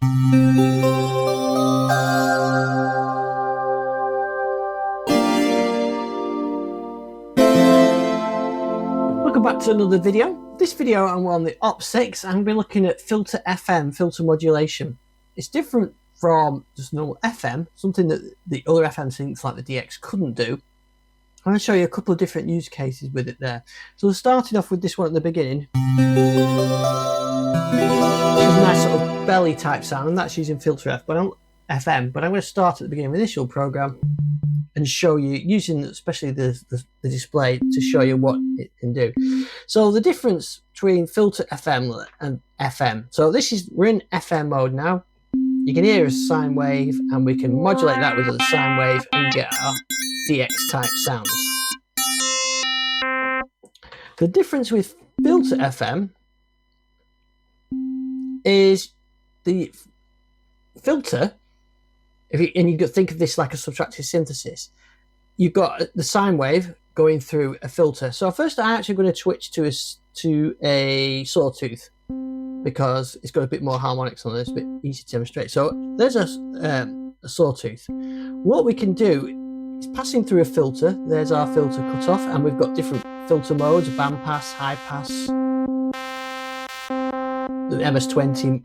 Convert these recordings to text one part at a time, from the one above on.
Welcome back to another video. This video I'm on the Opsix and we're looking at filter FM, filter modulation. It's different from just normal FM, something that the other FM syncs like the DX couldn't do. I'm going to show you a couple of different use cases with it there. So we're starting off with this one at the beginning. It's a nice sort of belly type sound, and that's using filter FM, but I'm going to start at the beginning of the initial program and show you using especially the display to show you what it can do. So the difference between filter FM and FM. So we're in FM mode now. You can hear a sine wave and we can modulate that with a sine wave and get our DX type sounds. The difference with filter FM is the filter, and you think of this like a subtractive synthesis, you've got the sine wave going through a filter. So first I'm actually going to switch to a Sawtooth because it's got a bit more harmonics on it, it's a bit easier to demonstrate. So there's a Sawtooth. What we can do is passing through a filter, there's our filter cutoff, and we've got different filter modes, bandpass, high pass, the MS-20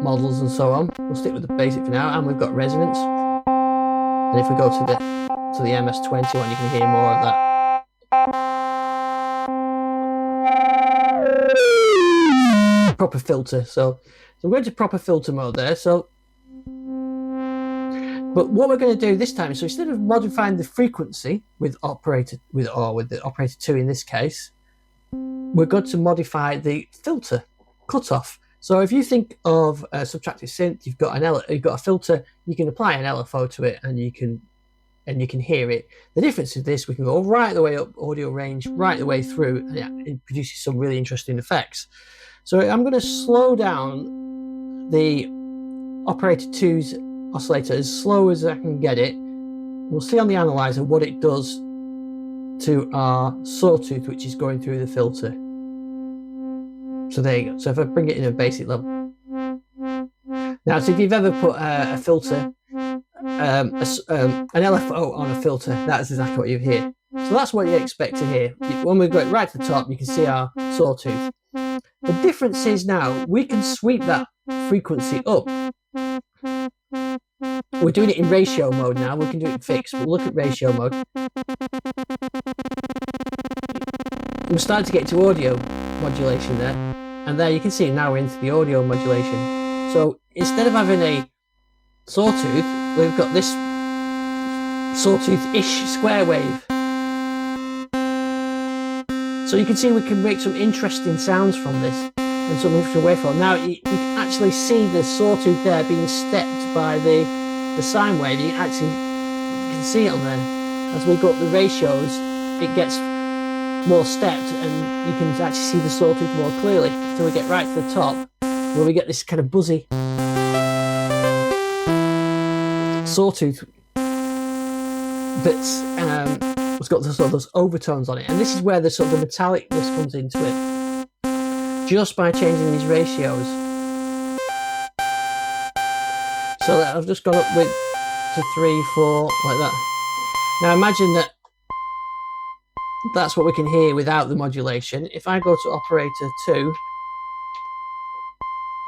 models and so on. We'll stick with the basic for now, and we've got resonance. And if we go to the MS-20 one, you can hear more of that. Proper filter. So I'm going to proper filter mode there. But what we're going to do this time, so instead of modifying the frequency with the operator 2 in this case, we're going to modify the filter cutoff. So if you think of a subtractive synth, you've got a filter, you can apply an LFO to it, and you can hear it. The difference is this: we can go right the way up audio range, right the way through, and it produces some really interesting effects. So I'm going to slow down the operator 2's oscillator as slow as I can get it. We'll see on the analyzer what it does to our Sawtooth, which is going through the filter. So there you go. So if I bring it in a basic level. Now, so if you've ever put a filter, an LFO on a filter, that's exactly what you hear. So that's what you expect to hear. When we go right to the top, you can see our Sawtooth. The difference is now we can sweep that frequency up. We're doing it in ratio mode now. We can do it in fixed. We'll look at ratio mode. We're starting to get to audio modulation there. And there you can see now we're into the audio modulation. So instead of having a Sawtooth, we've got this Sawtooth-ish square wave. So you can see we can make some interesting sounds from this and some interesting waveform. Now you can actually see the Sawtooth there being stepped by the sine wave. You can see it on there. As we go up the ratios, it gets more stepped, and you can actually see the Sawtooth more clearly. So we get right to the top, where we get this kind of buzzy Sawtooth that's it's got sort of those overtones on it, and this is where the sort of the metallicness comes into it, just by changing these ratios. So that I've just gone up to 3, 4 like that. Now imagine that that's what we can hear without the modulation. If I go to operator 2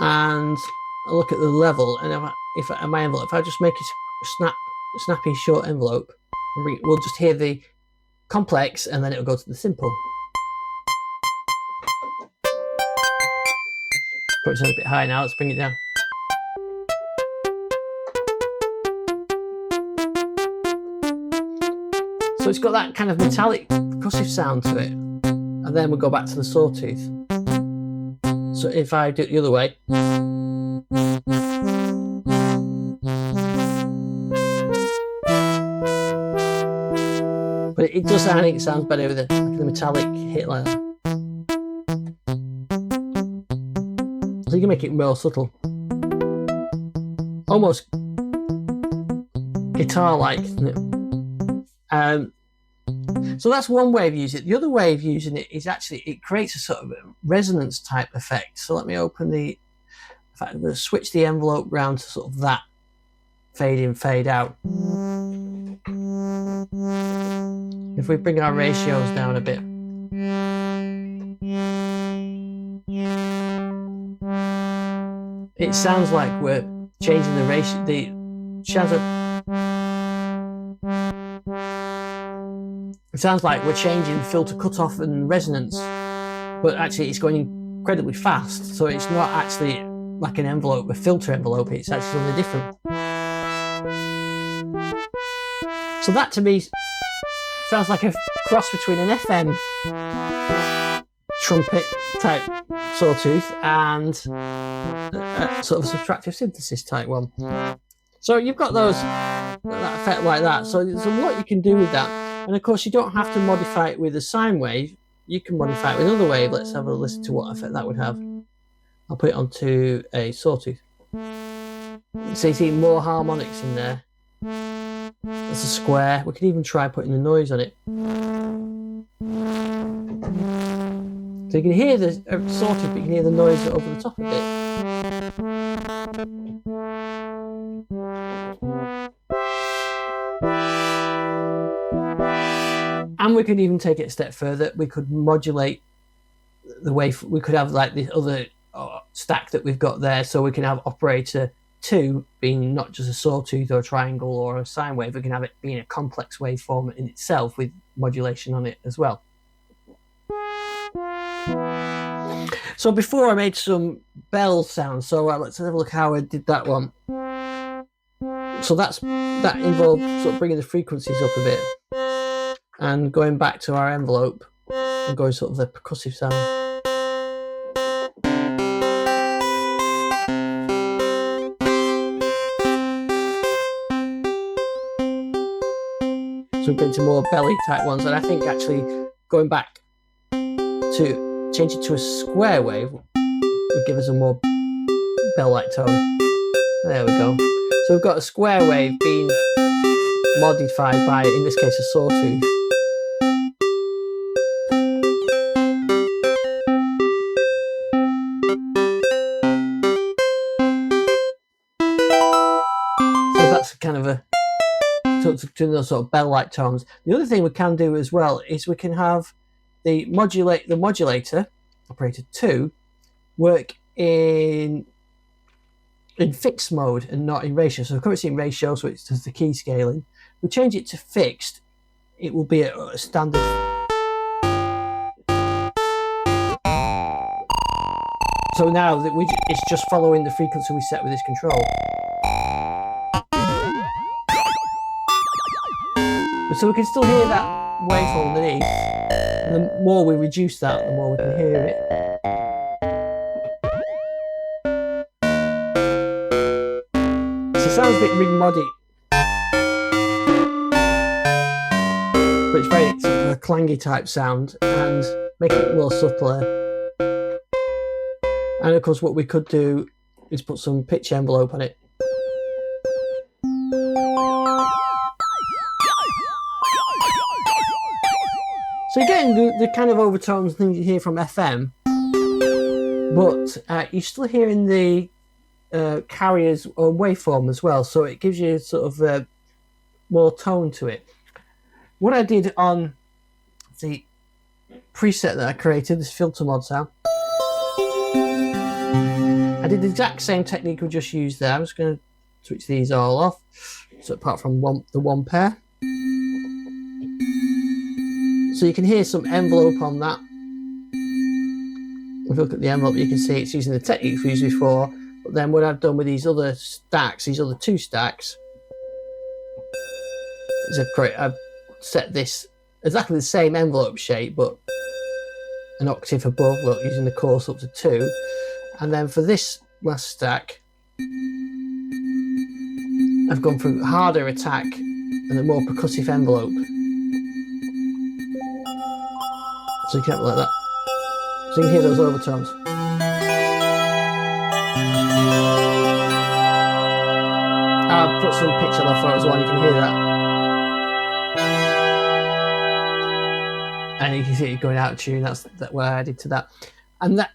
and I look at the level, and if I just make it snappy short envelope, we'll just hear the complex, and then it'll go to the simple. Probably sounds a bit high now. Let's bring it down. So it's got that kind of metallic percussive sound to it, and then we'll go back to the Sawtooth. So if I do it the other way, but it does, I think it sounds better with the metallic hit like that. So you can make it more subtle, almost guitar-like, isn't it? So that's one way of using it. The other way of using it is actually it creates a sort of resonance type effect. So let me open the In fact, I'm going to switch the envelope round to sort of that fade in, fade out. If we bring our ratios down a bit, it sounds like we're changing the ratio, the shadow. It sounds like we're changing filter cutoff and resonance, but actually it's going incredibly fast. So it's not actually like an envelope, a filter envelope. It's actually something different. So that to me sounds like a cross between an FM trumpet type sawtooth and a sort of subtractive synthesis type one. So you've got those, that effect like that. So there's a lot you can do with that. And of course you don't have to modify it with a sine wave. You can modify it with another wave. Let's have a listen to what effect that would have. I'll put it onto a sawtooth. So you see more harmonics in there. That's a square. We could even try putting the noise on it. So you can hear the sawtooth, but you can hear the noise over the top of it. And we could even take it a step further. We could modulate the wave. We could have like the other stack that we've got there. So we can have operator 2 being not just a sawtooth or a triangle or a sine wave. We can have it being a complex waveform in itself with modulation on it as well. So before I made some bell sounds. So let's have a look how I did that one. So that involved sort of bringing the frequencies up a bit and going back to our envelope and going sort of the percussive sound. So we get into more belly type ones, and I think actually going back to change it to a square wave would give us a more bell-like tone. There we go. So we've got a square wave being modified by, in this case, a sawtooth. So that's kind of a to those sort of bell-like tones. The other thing we can do as well is we can have the modulator, operator 2, work in fixed mode and not in ratio. So currently in ratio, so it does the key scaling. We change it to fixed, it will be a standard. So now that it's just following the frequency we set with this control. So we can still hear that waveform underneath. And the more we reduce that, the more we can hear it. So it sounds a bit ring-moddy, but it's very sort of a clangy type sound and make it more subtler. And of course what we could do is put some pitch envelope on it. So you're getting the kind of overtones things you hear from FM, but you're still hearing the carriers or waveform as well, so it gives you sort of more tone to it. What I did on the preset that I created, this filter mod sound, I did the exact same technique we just used there. I'm just going to switch these all off, so apart from the one pair. So you can hear some envelope on that. If you look at the envelope, you can see it's using the technique we used before. But then what I've done with these other stacks, these other 2 stacks, is I've set this exactly the same envelope shape, but an octave above, well, using the course up to 2. And then for this last stack, I've gone for a harder attack and a more percussive envelope. So you can have it like that. So you can hear those overtones. I've put some pitch on the front as well, you can hear that. And you can see it going out of tune, that's what I added to that. And that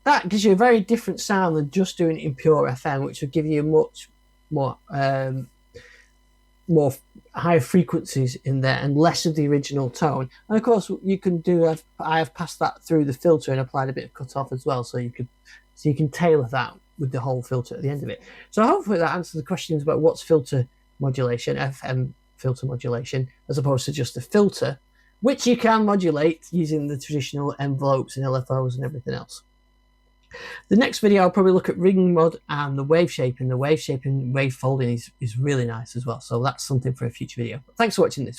that gives you a very different sound than just doing it in pure FM, which would give you much more more higher frequencies in there and less of the original tone. And of course, you can do. I have passed that through the filter and applied a bit of cutoff as well, so you can tailor that with the whole filter at the end of it. So hopefully that answers the questions about what's filter modulation, FM filter modulation, as opposed to just a filter, which you can modulate using the traditional envelopes and LFOs and everything else. The next video I'll probably look at ring mod and the wave shaping. The wave shaping, wave folding is really nice as well. So that's something for a future video. Thanks for watching this.